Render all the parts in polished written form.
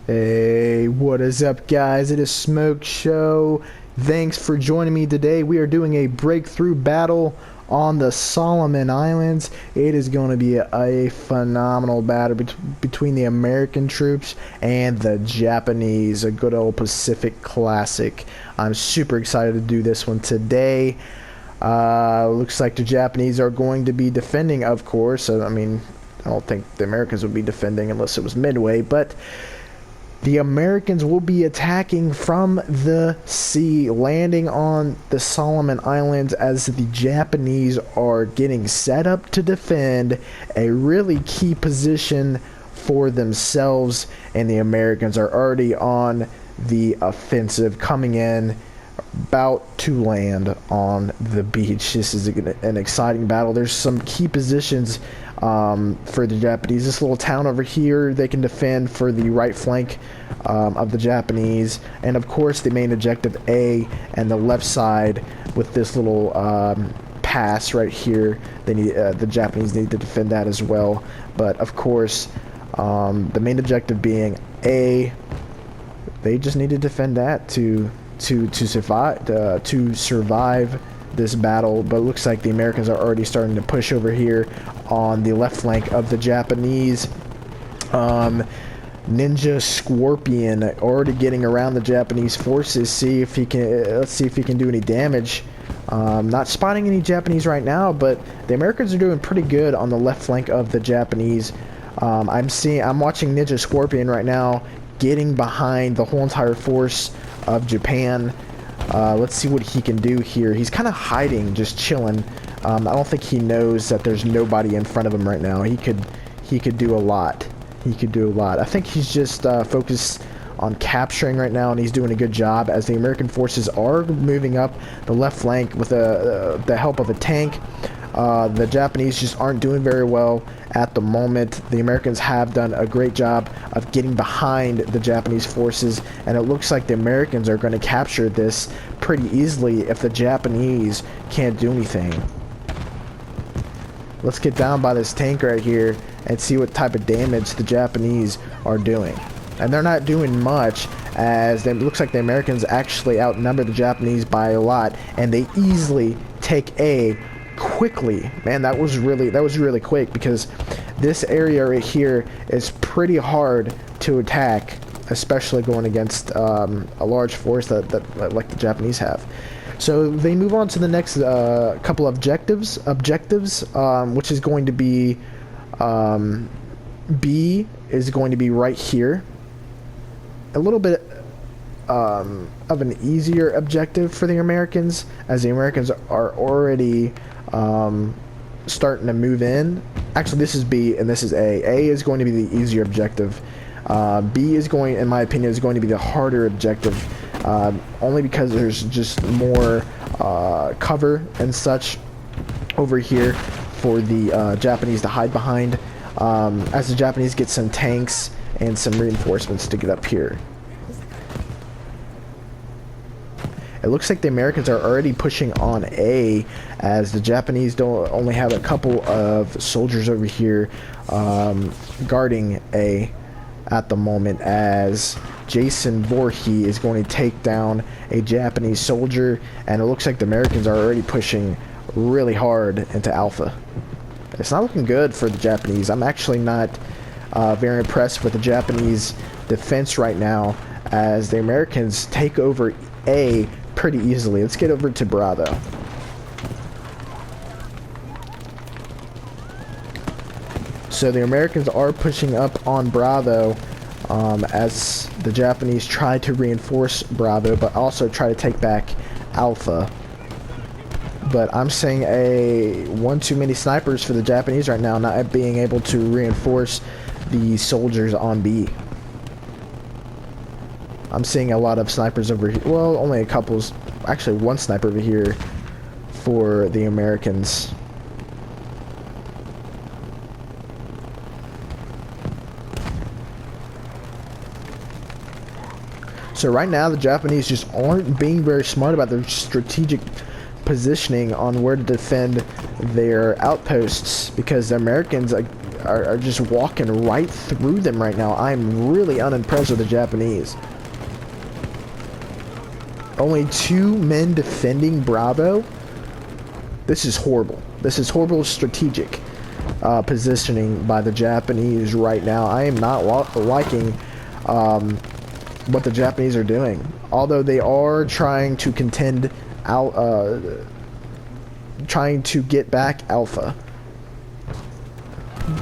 Hey, what is up, guys? It is Smoke Show. Thanks for joining me today. We are doing a breakthrough battle on the Solomon Islands. It is going to be a phenomenal battle between the American troops and the Japanese. A good old Pacific classic. I'm super excited to do this one today. Looks like the Japanese are going to be defending, of course. I mean, I don't think the Americans would be defending unless it was Midway, but the Americans will be attacking from the sea, landing on the Solomon Islands as the Japanese are getting set up to defend a really key position for themselves, and the Americans are already on the offensive, coming in about to land on the beach. This is an exciting battle. There's some key positions for the Japanese. This little town over here, they can defend for the right flank of the Japanese, and of course the main objective A and the left side with this little pass right here. They need the Japanese need to defend that as well. But of course, the main objective being A, they just need to defend that to survive this battle. But it looks like the Americans are already starting to push over here on the left flank of the Japanese. Ninja Scorpion already getting around the Japanese forces. Let's see if he can do any damage. Not spotting any Japanese right now, but the Americans are doing pretty good on the left flank of the Japanese. I'm watching Ninja Scorpion right now getting behind the whole entire force of Japan. Let's see what he can do here. He's kind of hiding, just chilling. I don't think he knows that there's nobody in front of him right now. He could do a lot. He could do a lot. I think he's just focused on capturing right now, and he's doing a good job as the American forces are moving up the left flank with the help of a tank. The Japanese just aren't doing very well at the moment. The Americans have done a great job of getting behind the Japanese forces, and it looks like the Americans are going to capture this pretty easily if the Japanese can't do anything. Let's get down by this tank right here and see what type of damage the Japanese are doing. And they're not doing much, as it looks like the Americans actually outnumber the Japanese by a lot, and they easily take A quickly. Man, that was really quick, because this area right here is pretty hard to attack, especially going against a large force that like the Japanese have. So they move on to the next couple of objectives, which is going to be B is going to be right here. A little bit of an easier objective for the Americans, as the Americans are already starting to move in. Actually, this is B and this is A. A is going to be the easier objective. B is going, in my opinion, is going to be the harder objective, only because there's just more cover and such over here for the Japanese to hide behind, as the Japanese get some tanks and some reinforcements to get up here. It looks like the Americans are already pushing on A, as the Japanese only have a couple of soldiers over here guarding A at the moment, as Jason Voorhees is going to take down a Japanese soldier, and it looks like the Americans are already pushing really hard into Alpha. It's not looking good for the Japanese. I'm actually not very impressed with the Japanese defense right now, as the Americans take over A pretty easily. Let's get over to Bravo. So the Americans are pushing up on Bravo, as the Japanese try to reinforce Bravo, but also try to take back Alpha. But I'm seeing one too many snipers for the Japanese right now, not being able to reinforce the soldiers on B. I'm seeing a lot of snipers over here. Well, only a couple. Actually, one sniper over here for the Americans. So right now, the Japanese just aren't being very smart about their strategic positioning on where to defend their outposts, because the Americans are just walking right through them right now. I'm really unimpressed with the Japanese. Only 2 men defending Bravo. This is horrible. This is horrible strategic positioning by the Japanese right now. I am not liking what the Japanese are doing. Although they are trying to contend out, trying to get back Alpha,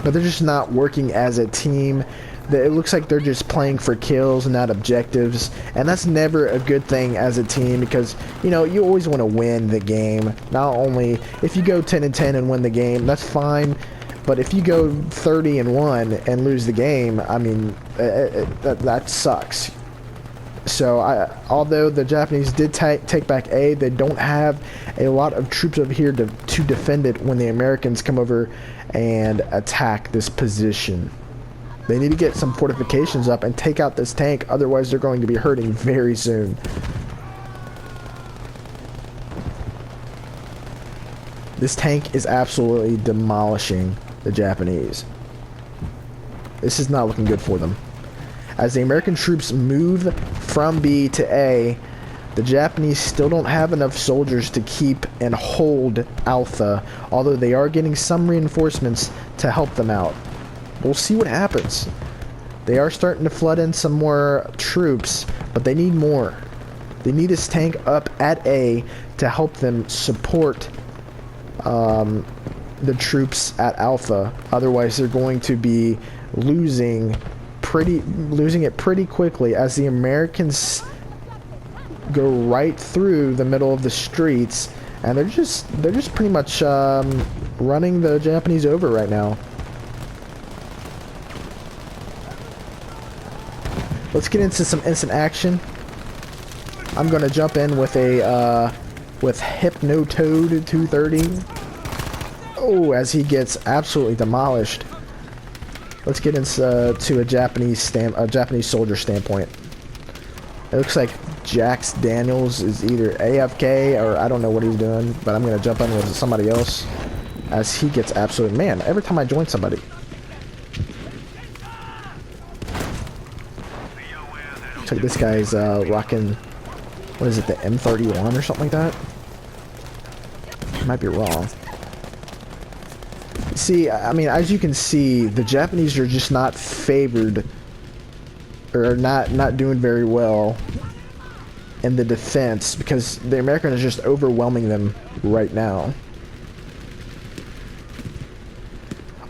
but they're just not working as a team. It looks like they're just playing for kills, not objectives, and that's never a good thing as a team, because you know you always want to win the game. Not only if you go 10-10 and win the game, that's fine, but if you go 30-1 and lose the game, I mean that sucks. So although the Japanese did take back A, they don't have a lot of troops over here to defend it when the Americans come over and attack this position. They need to get some fortifications up and take out this tank, otherwise they're going to be hurting very soon. This tank is absolutely demolishing the Japanese. This is not looking good for them. As the American troops move from B to A, the Japanese still don't have enough soldiers to keep and hold Alpha, although they are getting some reinforcements to help them out. We'll see what happens. They are starting to flood in some more troops, but they need more. They need this tank up at A to help them support the troops at Alpha. Otherwise, they're going to be losing it pretty quickly, as the Americans go right through the middle of the streets, and they're just pretty much running the Japanese over right now. Let's get into some instant action. I'm gonna jump in with a with Hypnotoad 230. Oh, as he gets absolutely demolished. Let's get into a Japanese soldier standpoint. It looks like Jax Daniels is either AFK or I don't know what he's doing, but I'm gonna jump in with somebody else as he gets absolutely, man, every time I join somebody. Looks like this guy's rocking, what is it, the M31 or something like that? I might be wrong. See, I mean, as you can see, the Japanese are just not favored, or not doing very well in the defense, because the Americans are just overwhelming them right now.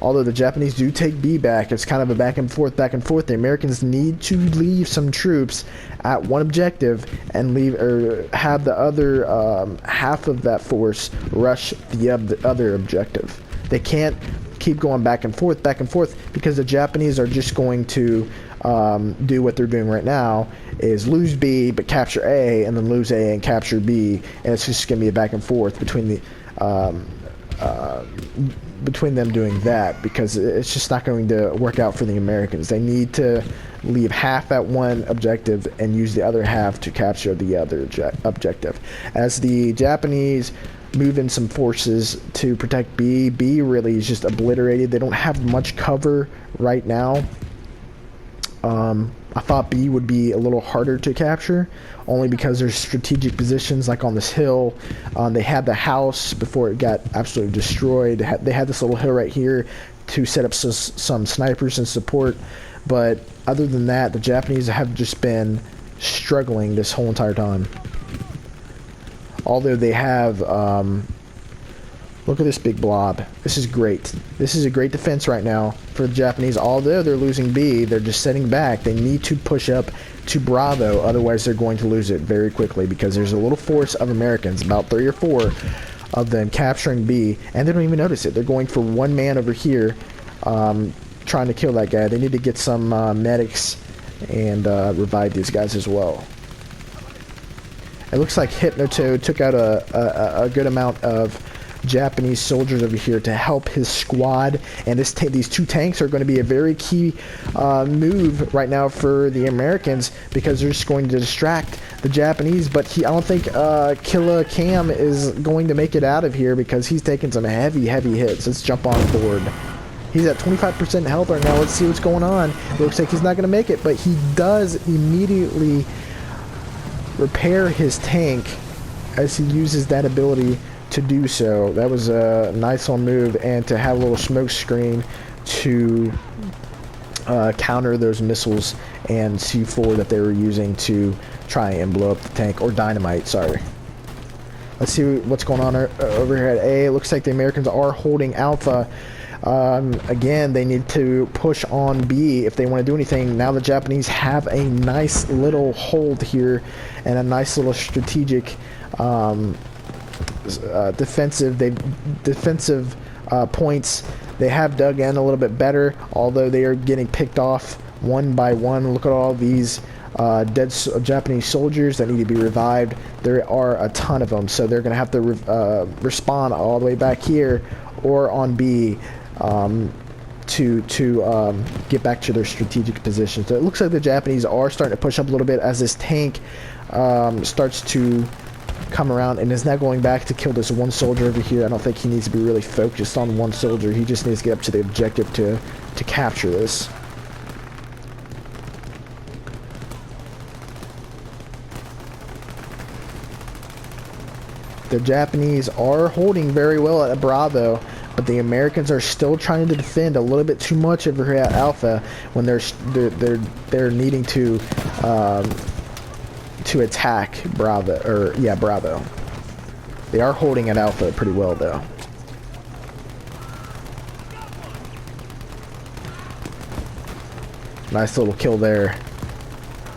Although the Japanese do take B back, it's kind of a back and forth. The Americans need to leave some troops at one objective and leave, or have the other half of that force rush the other objective. They can't keep going back and forth, because the Japanese are just going to do what they're doing right now, is lose B but capture A, and then lose A and capture B, and it's just going to be a back and forth between them doing that, because it's just not going to work out for the Americans. They need to leave half at one objective and use the other half to capture the other objective. As the Japanese move in some forces to protect B, B really is just obliterated. They don't have much cover right now. I thought B would be a little harder to capture, only because there's strategic positions like on this hill. They had the house before it got absolutely destroyed. They had this little hill right here to set up some snipers and support, but other than that, the Japanese have just been struggling this whole entire time. Although they have, look at this big blob. This is great. This is a great defense right now for the Japanese. Although they're losing B, they're just setting back. They need to push up to Bravo, otherwise they're going to lose it very quickly, because there's a little force of Americans, about 3 or 4 of them, capturing B, and they don't even notice it. They're going for one man over here, trying to kill that guy. They need to get some medics and revive these guys as well. It looks like Hypnotoad took out a good amount of Japanese soldiers over here to help his squad, and these 2 tanks are going to be a very key move right now for the Americans, because they're just going to distract the Japanese. But I don't think Killa Cam is going to make it out of here, because he's taking some heavy hits. Let's jump on board. He's at 25% health right now. Let's see what's going on. Looks like he's not going to make it, but he does immediately repair his tank as he uses that ability to do so. That was a nice little move, and to have a little smoke screen to counter those missiles and C4 that they were using to try and blow up the tank, or dynamite, sorry. Let's see what's going on over here at A. It looks like the Americans are holding Alpha. Again, they need to push on B if they want to do anything. Now the Japanese have a nice little hold here and a nice little strategic defensive points. They have dug in a little bit better, although they are getting picked off one by one. Look at all these dead Japanese soldiers that need to be revived. There are a ton of them, so they're going to have to respawn all the way back here or on B to get back to their strategic position. So it looks like the Japanese are starting to push up a little bit as this tank starts to come around and is now going back to kill this one soldier over here. I don't think he needs to be really focused on one soldier. He just needs to get up to the objective to capture this. The Japanese are holding very well at Bravo, but the Americans are still trying to defend a little bit too much over here at Alpha when they're needing to attack Bravo, or yeah, Bravo. They are holding at Alpha pretty well though. Nice little kill there.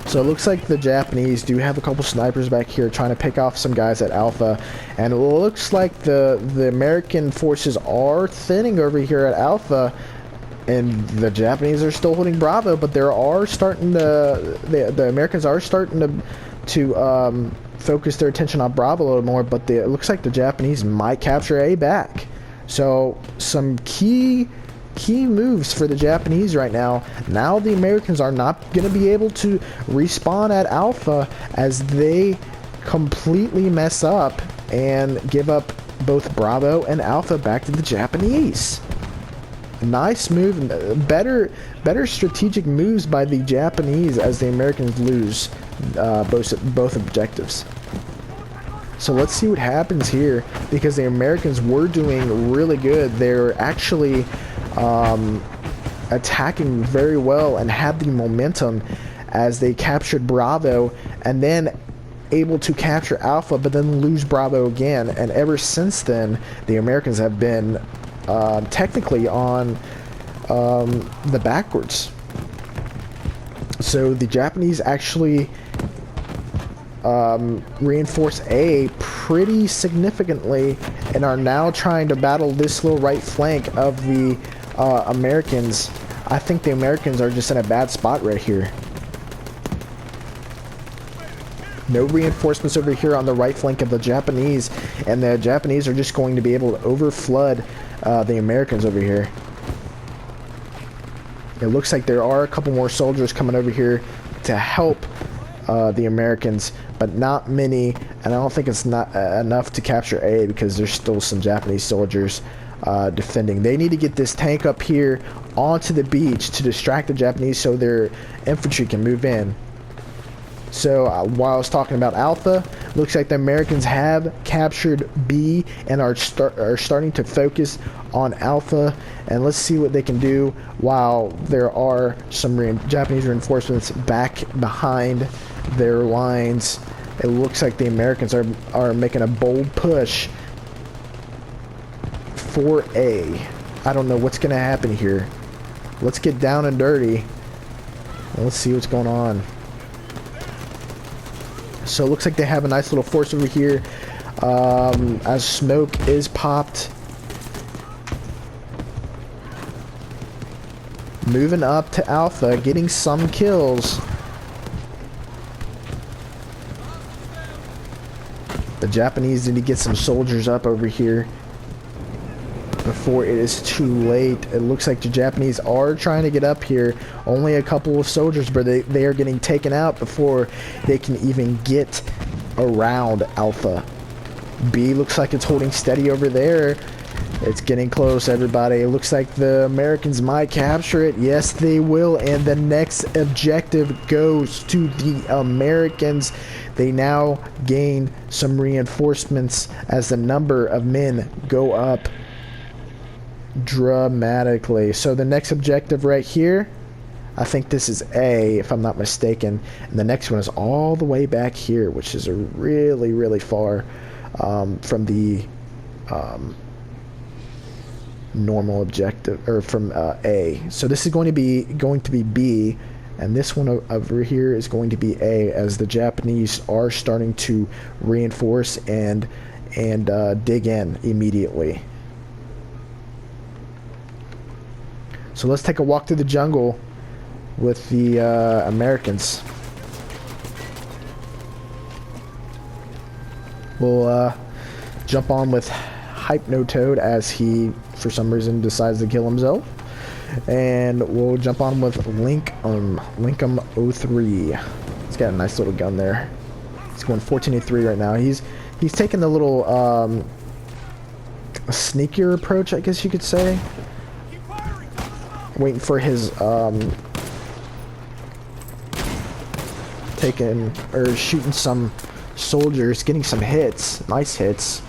So it looks like the Japanese do have a couple snipers back here trying to pick off some guys at Alpha, and it looks like the American forces are thinning over here at Alpha, and the Japanese are still holding Bravo, but there are starting to the Americans are starting to focus their attention on Bravo a little more, but it looks like the Japanese might capture A back. So some key moves for the Japanese right now. Now the Americans are not going to be able to respawn at Alpha as they completely mess up and give up both Bravo and Alpha back to the Japanese. Nice move, better strategic moves by the Japanese as the Americans lose both objectives. So let's see what happens here, because the Americans were doing really good. They're actually attacking very well and had the momentum as they captured Bravo and then able to capture Alpha, but then lose Bravo again. And ever since then, the Americans have been technically on the backwards. So the Japanese actually reinforce A pretty significantly and are now trying to battle this little right flank of the Americans. I think the Americans are just in a bad spot right here. No reinforcements over here on the right flank of the Japanese, and the Japanese are just going to be able to overflood the Americans over here. It looks like there are a couple more soldiers coming over here to help the Americans, but not many, and I don't think it's not enough to capture A, because there's still some Japanese soldiers defending. They need to get this tank up here onto the beach to distract the Japanese so their infantry can move in. So while I was talking about Alpha, looks like the Americans have captured B and are starting to focus on Alpha, and let's see what they can do while there are some Japanese reinforcements back behind their lines. It looks like the Americans are making a bold push for A. I don't know what's going to happen here. Let's get down and dirty. Let's see what's going on. So it looks like they have a nice little force over here as smoke is popped. Moving up to Alpha, getting some kills. The Japanese need to get some soldiers up over here before it is too late. It looks like the Japanese are trying to get up here. Only a couple of soldiers, but they are getting taken out before they can even get around Alpha. B looks like it's holding steady over there. It's getting close, everybody. It looks like the Americans might capture it. Yes, they will. And the next objective goes to the Americans. They now gain some reinforcements as the number of men go up dramatically. So the next objective right here, I think this is A, if I'm not mistaken. And the next one is all the way back here, which is a really, really far from the normal objective, or from A. So this is going to be B, and this one over here is going to be A, as the Japanese are starting to reinforce and dig in immediately. So let's take a walk through the jungle with the Americans. We'll jump on with Hypnotoad as he, for some reason, decides to kill himself. And we'll jump on with Linkum 03. He's got a nice little gun there. He's going 14-3 right now. He's taking the little sneakier approach, I guess you could say. Waiting for his shooting some soldiers, getting some hits, nice hits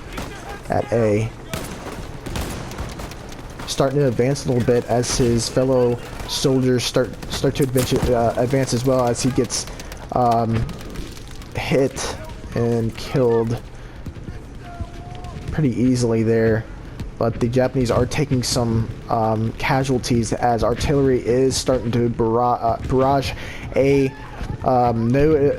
at A. Starting to advance a little bit as his fellow soldiers start to advance as well, as he gets hit and killed pretty easily there. But the Japanese are taking some casualties as artillery is starting to barrage A. Nothing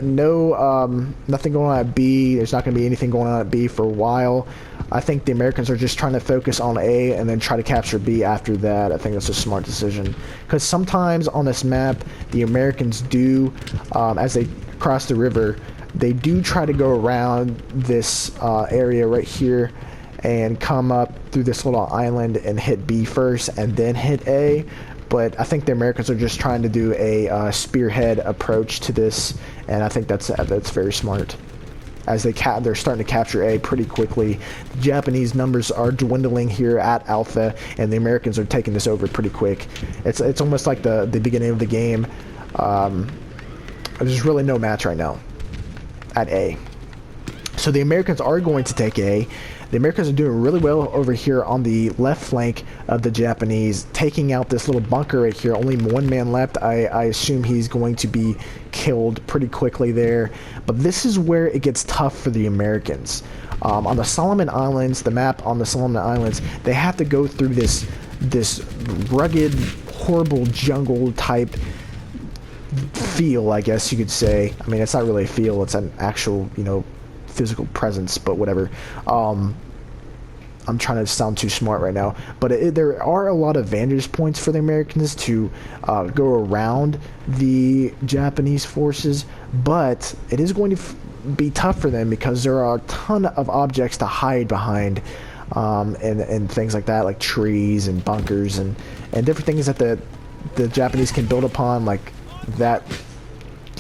going on at B. There's not going to be anything going on at B for a while. I think the Americans are just trying to focus on A and then try to capture B after that. I think that's a smart decision, because sometimes on this map the Americans do, as they cross the river, they do try to go around this area right here and come up through this little island and hit B first and then hit A. But I think the Americans are just trying to do a spearhead approach to this, and I think that's very smart, as they're starting to capture A pretty quickly. The Japanese numbers are dwindling here at Alpha, and the Americans are taking this over pretty quick. It's almost like the beginning of the game. There's really no match right now at A. So the Americans are going to take A. The Americans are doing really well over here on the left flank of the Japanese, taking out this little bunker right here. Only one man left. I assume he's going to be killed pretty quickly there. But this is where it gets tough for the Americans. On the Solomon Islands, the map on the Solomon Islands, they have to go through this rugged, horrible jungle type feel, I guess you could say. I mean, it's not really a feel, it's an actual, physical presence, but whatever. I'm trying to sound too smart right now, but there are a lot of vantage points for the Americans to go around the Japanese forces, but it is going to be tough for them because there are a ton of objects to hide behind, and things like that, like trees and bunkers and different things that the Japanese can build upon, like that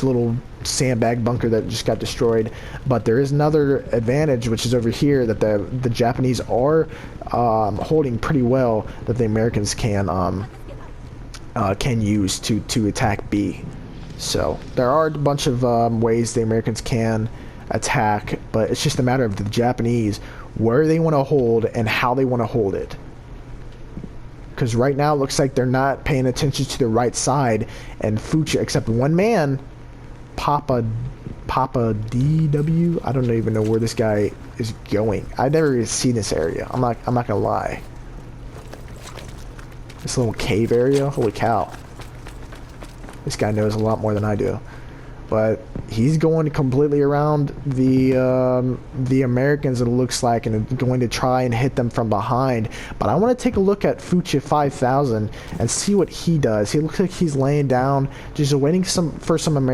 little sandbag bunker that just got destroyed. But there is another advantage, which is over here, that the Japanese are holding pretty well, that the Americans can use to attack B. So there are a bunch of ways the Americans can attack, but it's just a matter of the Japanese where they want to hold and how they want to hold it. Because right now it looks like they're not paying attention to the right side, and Fucha, except one man, Papa DW, I don't even know where this guy is going. I've never even seen this area. I'm not gonna lie. This little cave area, holy cow. This guy knows a lot more than I do. But he's going completely around the Americans, it looks like, and going to try and hit them from behind. But I want to take a look at Fucha 5000 and see what he does. He looks like he's laying down, just waiting for some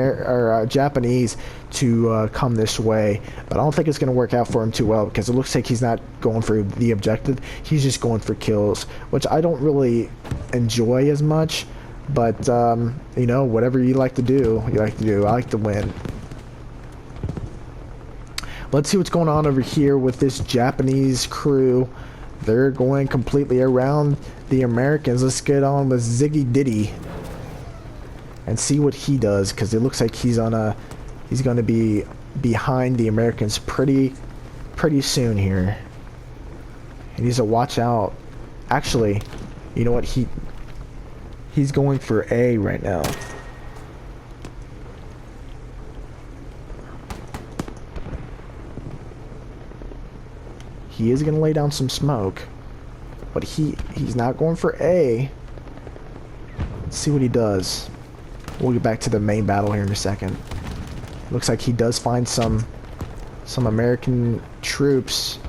Japanese to come this way. But I don't think it's going to work out for him too well, because it looks like he's not going for the objective. He's just going for kills, which I don't really enjoy as much. But, whatever you like to do, I like to win. Let's see what's going on over here with this Japanese crew. They're going completely around the Americans. Let's get on with Ziggy Diddy and see what he does, because it looks like he's going to be behind the Americans pretty soon here. He needs to watch out. Actually, you know what? He's going for A right now. He is going to lay down some smoke, but he's not going for A. Let's see what he does. We'll get back to the main battle here in a second. Looks like he does find some American troops.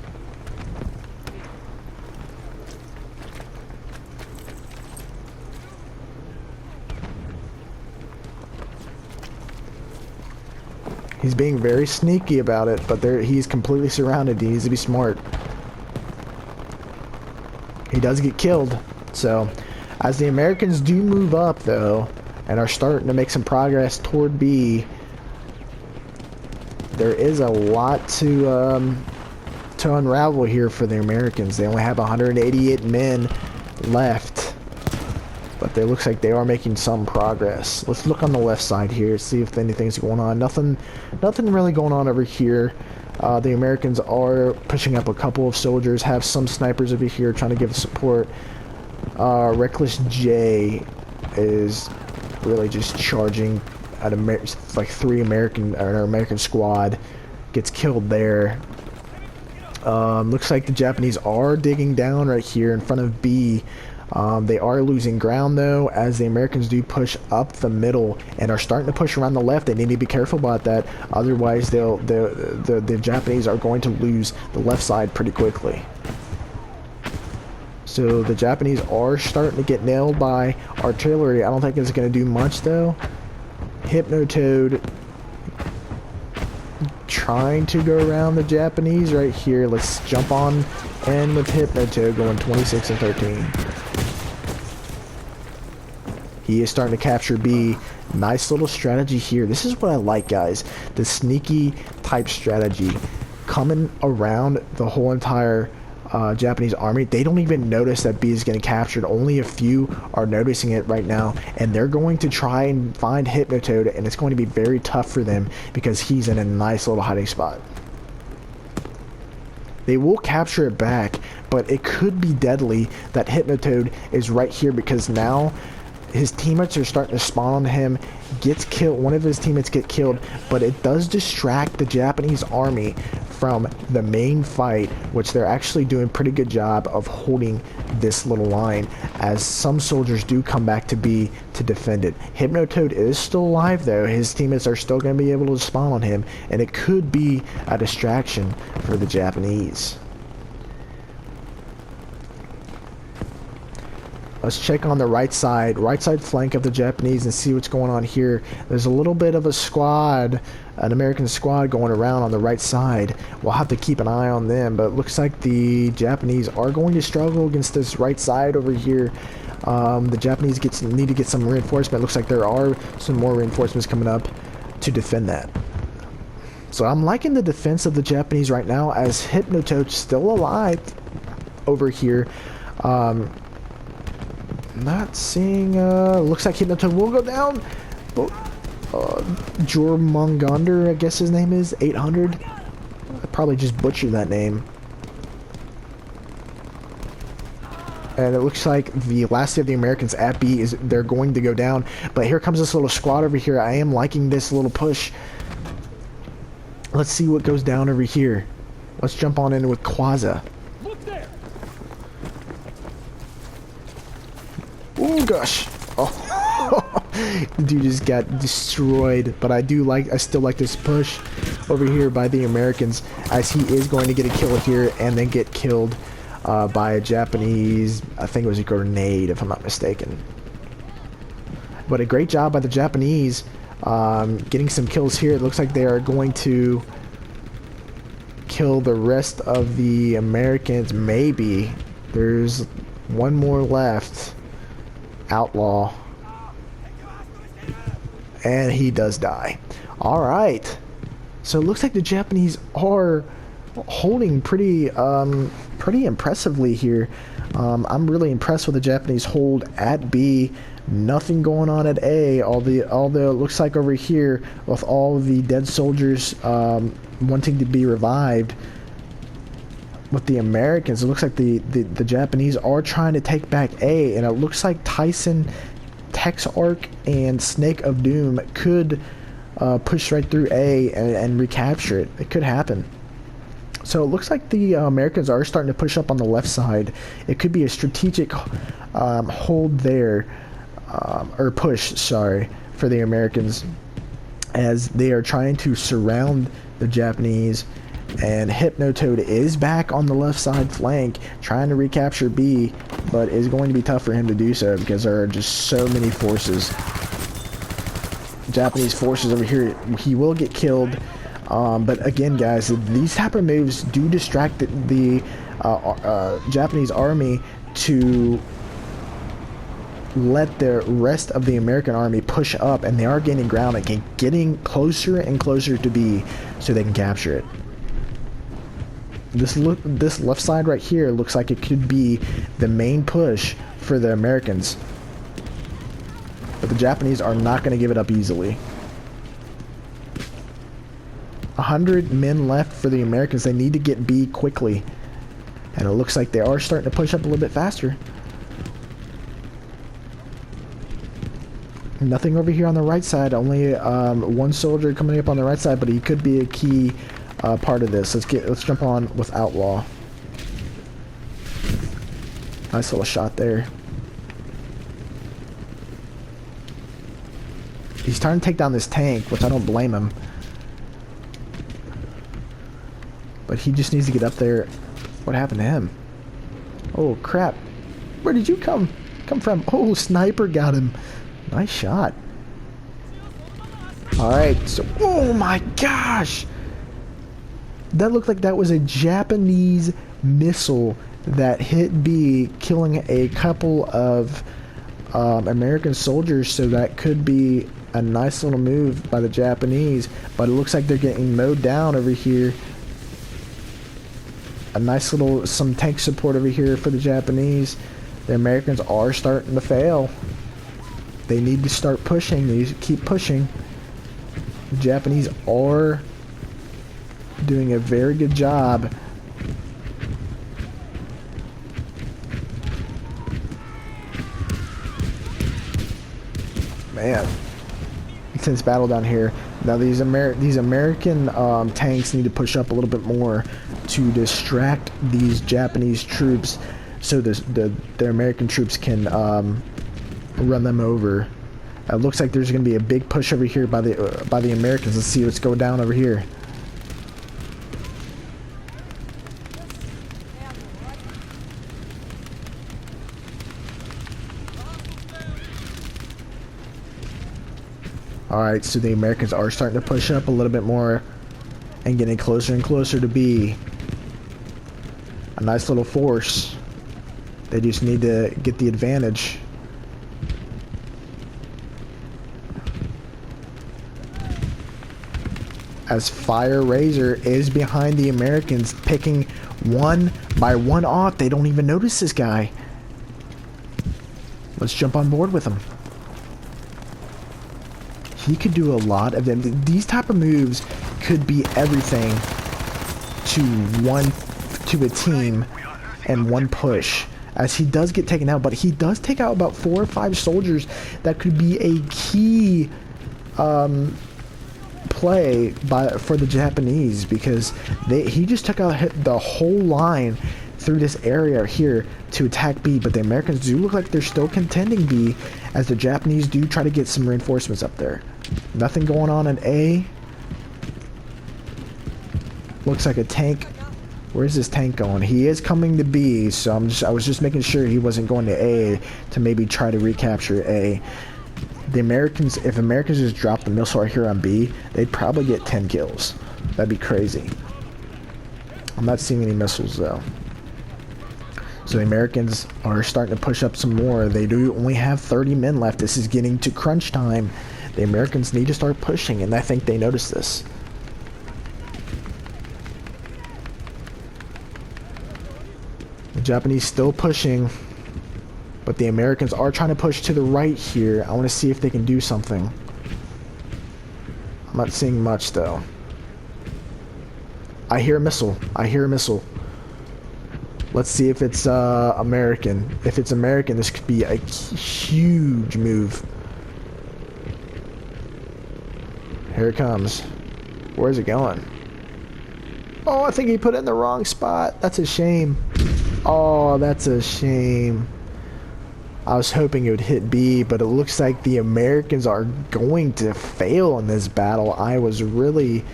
He's being very sneaky about it, but he's completely surrounded. He needs to be smart. He does get killed. So, as the Americans do move up, though, and are starting to make some progress toward B, there is a lot to unravel here for the Americans. They only have 188 men left, but it looks like they are making some progress. Let's look on the left side here, see if anything's going on. Nothing really going on over here. The Americans are pushing up a couple of soldiers, have some snipers over here trying to give support. Reckless J is really just charging at like an American squad gets killed there. Looks like the Japanese are digging down right here in front of B. They are losing ground though, as the Americans do push up the middle and are starting to push around the left. They need to be careful about that, otherwise the Japanese are going to lose the left side pretty quickly. So the Japanese are starting to get nailed by artillery. I don't think it's going to do much though. Hypnotoad trying to go around the Japanese right here. Let's jump on in with Hypnotoad going 26 and 13. He is starting to capture B. Nice little strategy here. This is what I like, guys. The sneaky type strategy. Coming around the whole entire Japanese army. They don't even notice that B is getting captured. Only a few are noticing it right now, and they're going to try and find Hypnotoad, and it's going to be very tough for them because he's in a nice little hiding spot. They will capture it back, but it could be deadly that Hypnotoad is right here, because now his teammates are starting to spawn on him. Gets killed. One of his teammates get killed, but it does distract the Japanese army from the main fight, which they're actually doing a pretty good job of holding this little line, as some soldiers do come back to B to defend it. Hypnotoad is still alive though. His teammates are still going to be able to spawn on him, and it could be a distraction for the Japanese. Let's check on the right side flank of the Japanese and see what's going on here. There's a little bit of a squad, an American squad going around on the right side. We'll have to keep an eye on them, but it looks like the Japanese are going to struggle against this right side over here. The Japanese need to get some reinforcement. Looks like there are some more reinforcements coming up to defend that. So I'm liking the defense of the Japanese right now, as Hypnotoad's still alive over here. Not seeing, looks like Hypnotoad will go down. Jormungandr, I guess his name is, 800. I probably just butchered that name. And it looks like the last of the Americans at B they're going to go down. But here comes this little squad over here. I am liking this little push. Let's see what goes down over here. Let's jump on in with Quaza. Oh gosh! Oh, the dude just got destroyed. But I still like this push over here by the Americans, as he is going to get a kill here and then get killed by a Japanese. I think it was a grenade, if I'm not mistaken. But a great job by the Japanese, getting some kills here. It looks like they are going to kill the rest of the Americans. Maybe there's one more left. Outlaw, and he does die. Alright, so it looks like the Japanese are holding pretty pretty impressively here. I'm really impressed with the Japanese hold at B. Nothing going on at A. Although it looks like over here with all the dead soldiers wanting to be revived. With the Americans, it looks like the Japanese are trying to take back A, and it looks like Tyson, Texark, and Snake of Doom could push right through A and recapture it. It could happen. So it looks like the Americans are starting to push up on the left side. It could be a strategic hold there, or push, sorry, for the Americans, as they are trying to surround the Japanese. And Hypnotoad is back on the left side flank, trying to recapture B, but it's going to be tough for him to do so because there are just so many forces. Japanese forces over here. He will get killed. But again, guys, these type of moves do distract the Japanese army to let the rest of the American army push up, and they are gaining ground and getting closer and closer to B so they can capture it. This left side right here looks like it could be the main push for the Americans. But the Japanese are not going to give it up easily. 100 men left for the Americans. They need to get B quickly. And it looks like they are starting to push up a little bit faster. Nothing over here on the right side. Only one soldier coming up on the right side, but he could be a key part of this. Let's jump on with Outlaw. Nice little shot there. He's trying to take down this tank, which I don't blame him. But he just needs to get up there. What happened to him? Oh crap. Where did you come from? Oh, sniper got him. Nice shot. Alright, so oh my gosh! That looked like that was a Japanese missile that hit B, killing a couple of American soldiers, so that could be a nice little move by the Japanese, but it looks like they're getting mowed down over here. A nice little, some tank support over here for the Japanese. The Americans are starting to fail. They need to start pushing. They need to keep pushing. The Japanese are doing a very good job. Man, intense battle down here. Now these American tanks need to push up a little bit more to distract these Japanese troops, so the American troops can run them over. It looks like there's going to be a big push over here by the Americans. Let's see what's going down over here. Alright, so the Americans are starting to push up a little bit more and getting closer and closer to B. A nice little force. They just need to get the advantage. As Fire Razor is behind the Americans, picking one by one off. They don't even notice this guy. Let's jump on board with him. He could do a lot of them. These type of moves could be everything to a team and one push. As he does get taken out, but he does take out about 4 or 5 soldiers that could be a key play for the Japanese, because he just took out the whole line through this area here to attack B. But the Americans do look like they're still contending B, as the Japanese do try to get some reinforcements up there. Nothing going on in A. Looks like a tank. Where's this tank going? He is coming to B, so I was just making sure he wasn't going to A to maybe try to recapture A. The Americans, if Americans just dropped the missile right here on B, they'd probably get 10 kills. That'd be crazy. I'm not seeing any missiles though. So the Americans are starting to push up some more. They do only have 30 men left. This is getting to crunch time. The Americans need to start pushing, and I think they notice this. Japanese still pushing, but the Americans are trying to push to the right here. I want to see if they can do something. I'm not seeing much though. I hear a missile. I hear a missile. Let's see if it's American. If it's American, this could be a huge move. Here it comes. Where's it going? Oh, I think he put it in the wrong spot. That's a shame. Oh, that's a shame. I was hoping it would hit B, but it looks like the Americans are going to fail in this battle. I was really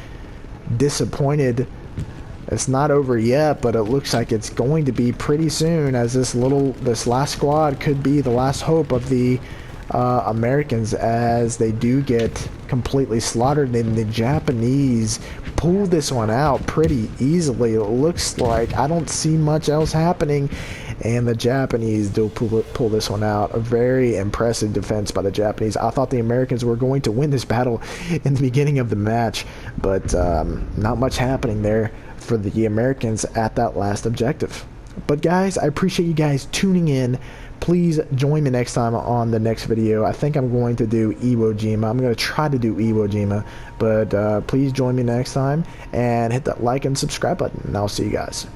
disappointed. It's not over yet, but it looks like it's going to be pretty soon, as this last squad could be the last hope of the Americans, as they do get completely slaughtered. And the Japanese pull this one out pretty easily. It looks like I don't see much else happening, and the Japanese do pull this one out. A very impressive defense by the Japanese. I thought the Americans were going to win this battle in the beginning of the match, but not much happening there for the Americans at that last objective. But guys, I appreciate you guys tuning in. Please join me next time on the next video. I think I'm going to do Iwo Jima. I'm going to try to do Iwo Jima, but please join me next time and hit that like and subscribe button, and I'll see you guys.